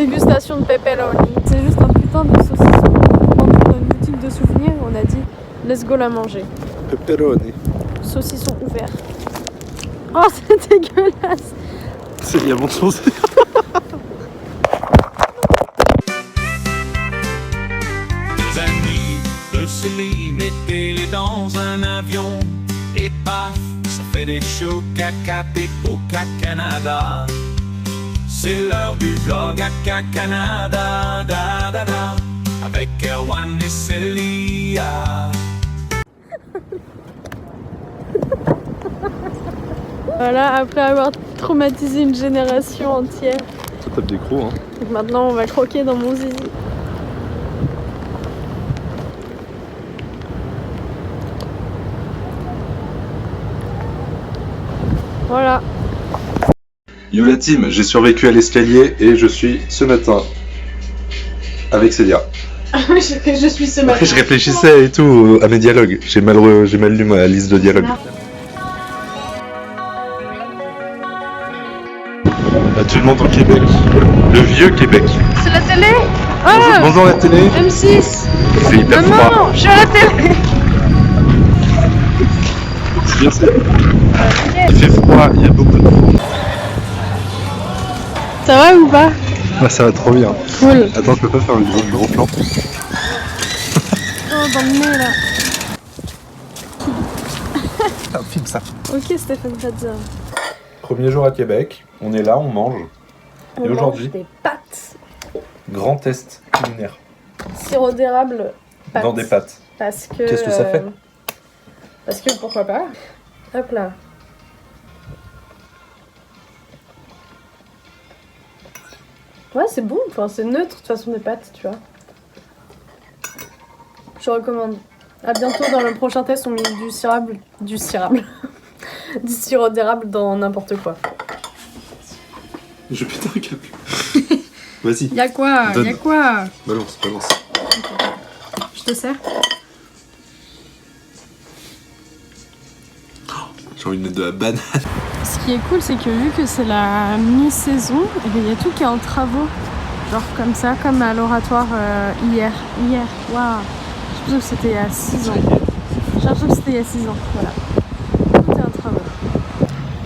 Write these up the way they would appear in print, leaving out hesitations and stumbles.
Dégustation de pepperoni. C'est juste un putain de saucisson. Dans une boutique de souvenirs, on a dit let's go la manger. Pepperoni. Saucisson ouvert. Oh, c'est dégueulasse. Il y a mon sauce. Des amis de Céline étaient dans un avion. Et paf, ça fait des shows caca au Canada. C'est l'heure du vlog à Canada, da da da, avec Erwan et Célia. Voilà, après avoir traumatisé une génération entière. Ça tape des crocs, hein. Donc maintenant, on va croquer dans mon zizi. Voilà. Yo la team, j'ai survécu à l'escalier et je suis ce matin avec Célia. je suis ce matin. Je réfléchissais et tout à mes dialogues. J'ai mal lu ma liste de dialogues. Tout le monde au Québec. Le vieux Québec. C'est la télé? Ah, Bonjour la télé. M6. C'est hyper froid. Maman, je suis à la télé. C'est bien ça. Il fait froid, il y a beaucoup de froid. Ça va ou pas? Ah, ça va trop bien. Cool. Attends, je peux pas faire un gros plan. Oh, dans le nez là. Ah, filme ça. Ok, Stéphane Fadza. Premier jour à Québec, on est là, on mange. Et aujourd'hui, des pâtes. grand test culinaire. Sirop d'érable, pâtes. Dans des pâtes. Parce que... Qu'est-ce que ça fait? Parce que pourquoi pas. Hop là. Ouais, c'est bon, enfin, c'est neutre de toute façon des pâtes, tu vois. Je recommande. À bientôt dans le prochain test, on met du sirop d'érable dans n'importe quoi. Je pète un câble. Vas-y. Y'a quoi? Donne. Y'a quoi? Balance. Je te sers? J'ai envie de mettre de la banane. Ce qui est cool, c'est que vu que c'est la mi-saison, il y a tout qui est en travaux. Genre comme ça, comme à l'oratoire hier. Waouh! J'ai l'impression que c'était il y a 6 ans. J'ai l'impression que c'était il y a 6 ans, voilà. Tout est en travaux.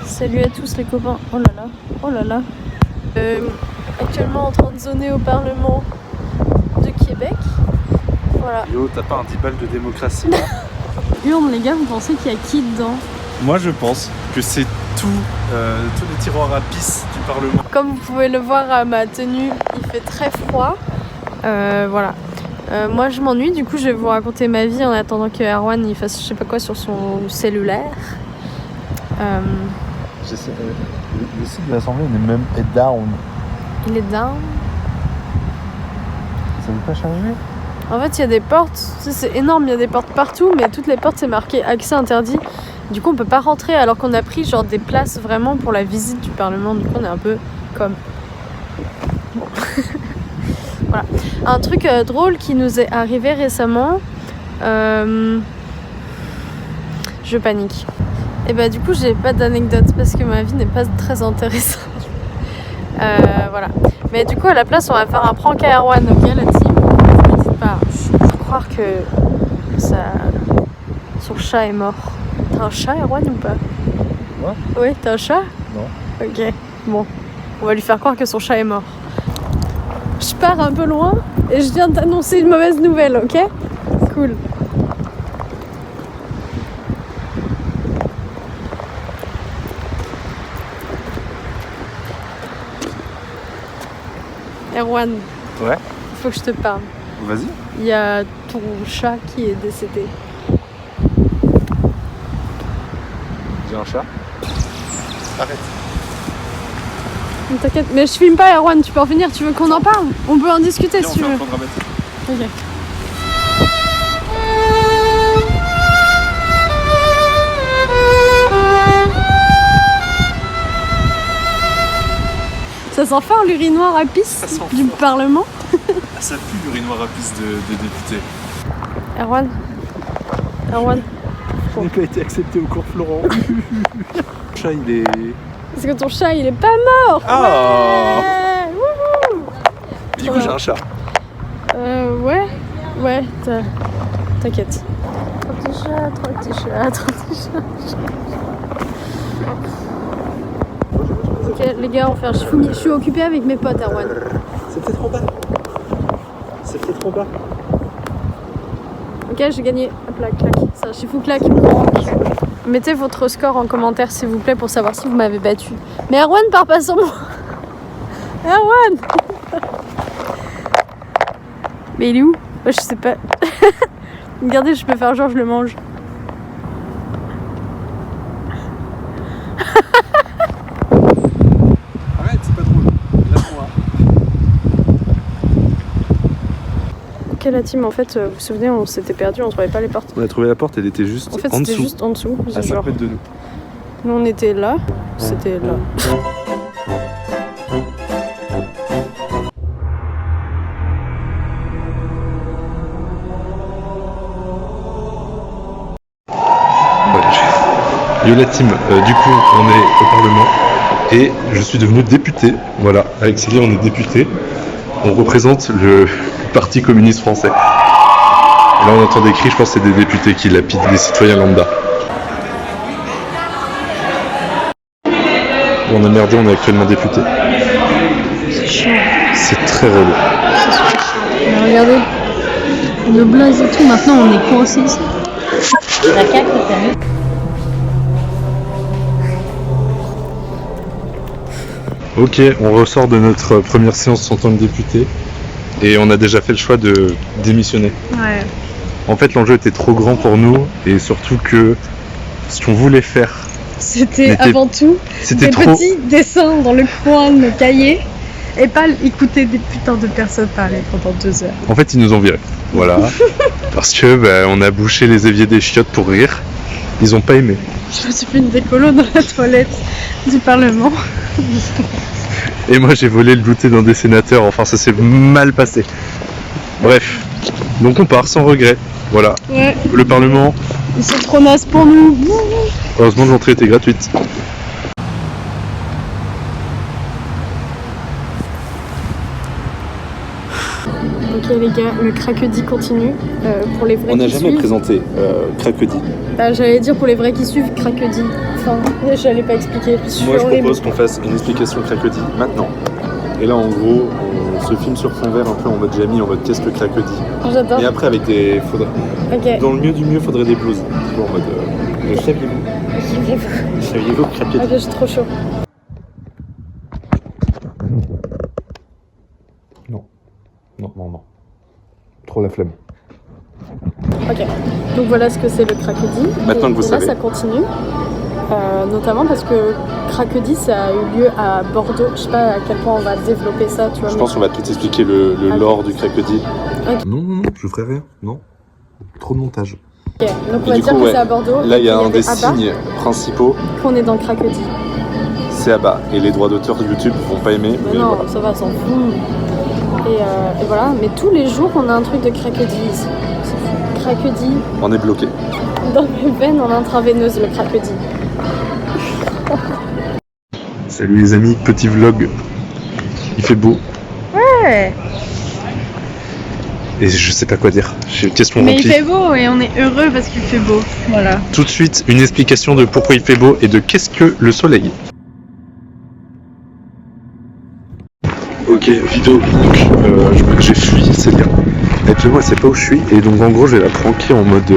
Salut à tous les copains. Oh là là. Actuellement en train de zoner au Parlement de Québec. Voilà. Yo, t'as pas un 10 balles de démocratie là? Urne, les gars, vous pensez qu'il y a qui dedans? Moi je pense que c'est tous les tiroirs à pisse du Parlement. Comme vous pouvez le voir à ma tenue, il fait très froid. Voilà. Moi je m'ennuie, du coup je vais vous raconter ma vie en attendant que Erwan il fasse je sais pas quoi sur son cellulaire. Le site de l'Assemblée est down. Il est down. Ça veut pas charger? En fait il y a des portes, c'est énorme, il y a des portes partout, mais toutes les portes c'est marqué accès interdit. Du coup on peut pas rentrer alors qu'on a pris genre des places vraiment pour la visite du Parlement. Du coup on est un peu comme... Bon. Voilà. Un truc drôle qui nous est arrivé récemment. Je panique. Et bah du coup j'ai pas d'anecdote parce que ma vie n'est pas très intéressante. Voilà. Mais du coup à la place on va faire un prank à Erwan, ok la team? Ne me dites pas. Je peux croire que son chat est mort. T'as un chat Erwan ou pas? Quoi? Oui, t'as un chat? Non. Ok, bon. On va lui faire croire que son chat est mort. Je pars un peu loin et je viens de t'annoncer une mauvaise nouvelle, ok? Cool. Erwan, Ouais. faut que je te parle. Vas-y. Il y a ton chat qui est décédé. J'ai un chat. Arrête. T'inquiète, mais je filme pas Erwan, tu peux revenir, tu veux qu'on en parle? On peut en discuter si tu veux. Ok. Ça sent fort l'urinoir à pisse du Parlement. Ça pue l'urinoir à pisse de député. Erwan. Je n'ai pas été accepté au cours Florent. Le chat il est... Parce que ton chat il est pas mort. Ah. Ouais. Wouhou. Du coup, j'ai un chat. Ouais, t'inquiète. Trop petits chats, trop petits chats, trop petits chats. Ok, les gars, on fait un chifoumi. Je suis occupée avec mes potes, Erwan. C'était trop bas. C'était trop bas. Ok, j'ai gagné. Hop là, clac. C'est un chifou clac. Mettez votre score en commentaire, s'il vous plaît, pour savoir si vous m'avez battu. Mais Erwan part pas sans moi. Erwan. Mais il est où? Moi, je sais pas. Regardez, je peux faire genre je le mange. Arrête, c'est pas drôle. Lâche-moi. Ok, la team, en fait, vous vous souvenez, on s'était perdu, on trouvait pas les portes. On a trouvé la porte, elle était juste En fait, en c'était dessous. juste en dessous. À 5 mètres de nous. Nous, on était là. C'était là. Yo la team, du coup on est au Parlement et je suis devenu député. Voilà, avec Céline on est député. On représente le Parti communiste français. Et là on entend des cris, je pense que c'est des députés qui lapident les citoyens lambda. On a merdé, on est actuellement député. C'est chiant. C'est très relou. Mais regardez. Le blaze et tout, maintenant, on est coincés ici. La caque, t'as mis. Ok, on ressort de notre première séance en tant que député et on a déjà fait le choix de démissionner. Ouais. En fait, l'enjeu était trop grand pour nous et surtout que ce qu'on voulait faire, C'était était- avant tout c'était des trop. petits dessins dans le coin de nos cahiers et pas écouter des putains de personnes parler pendant 2 heures. En fait, ils nous ont virés. Voilà. Parce que on a bouché les éviers des chiottes pour rire. Ils ont pas aimé. Je me suis fait une décolo dans la toilette du Parlement. Et moi, j'ai volé le goûter d'un des sénateurs. Enfin, ça s'est mal passé. Bref. Donc, on part sans regret. Voilà. Ouais, Le Parlement, ils sont trop nazes pour nous. heureusement, l'entrée était gratuite. Ok les gars, le crackedit continue. Pour les vrais qui suivent. présenté Cracody. J'allais dire pour les vrais qui suivent, crackedit. Enfin, j'allais pas expliquer. Je suis horrible. qu'on fasse une explication Cracody maintenant. Et là, en gros, on se filme sur fond vert un peu en mode Jamie, en mode qu'est-ce que Cracody. J'adore. Et après, avec des. Ok. Dans le mieux du mieux, faudrait des blouses. Tu vois, en mode. Le saviez-vous Saviez-vous Cracody? Ok, j'ai trop chaud. Non. Trop la flemme. Ok. Donc voilà ce que c'est le crackedit. Maintenant que vous et là, savez. ça continue. Notamment parce que crackedit, ça a eu lieu à Bordeaux. Je sais pas à quel point on va développer ça, tu vois. Je mais- pense qu'on va peut-être expliquer le Ok. lore du Cracody. Ok. Non, je ferai rien. Non. Trop de montage. Ok. Donc on Et va du dire coup, que ouais. c'est à Bordeaux. Là, il y a et un avait des Abba, signes principaux, qu'on est dans le crackedit. c'est Abba. Et les droits d'auteur de YouTube vont pas aimer. Mais Mais non, voilà. ça va, s'en fout. Et voilà, mais tous les jours on a un truc de crackedit ici. C'est fou. Crackedit, On est bloqué. dans mes veines en intraveineuse, le crackedit. Salut les amis, petit vlog. Il fait beau. Ouais. Et je sais pas quoi dire. Qu'est-ce qu'on Mais il remplit fait beau et on est heureux parce qu'il fait beau. Voilà. Tout de suite, une explication de pourquoi il fait beau et de qu'est-ce que le soleil. Ok, vidéo. Donc, j'ai fui Célia. Actuellement, elle sait pas où je suis. Et donc, en gros, je vais la pranker en mode.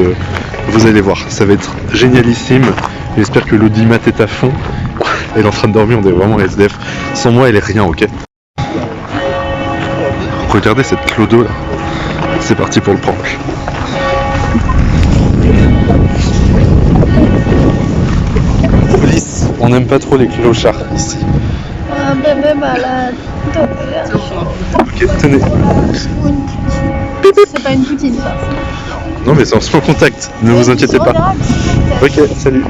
Vous allez voir, ça va être génialissime. J'espère que l'audimat est à fond. Elle est en train de dormir, on est vraiment SDF. Sans moi, elle est rien, ok? Regardez cette clodo là. C'est parti pour le prank. Police, on n'aime pas trop les clochards ici. Un bébé malade. Ok, tenez. C'est pas une poutine ça. Non mais c'est en sans contact, ne vous inquiétez pas. Ok, salut.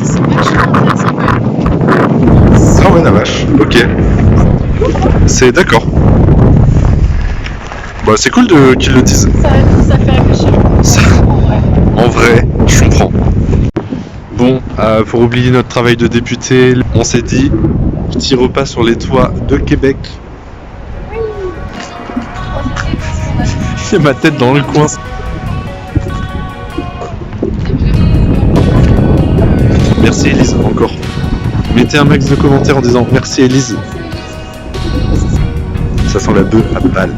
C'est vachement intéressant. Ok. C'est d'accord. Bah c'est cool qu'ils le disent. Ça fait réfléchir. Ça- En vrai. En vrai, je comprends. Bon, pour oublier notre travail de député, on s'est dit petit repas sur les toits de Québec. C'est ma tête dans le coin. Merci Elise, encore. Mettez un max de commentaires en disant merci Elise. Ça sent la bœuf à balle.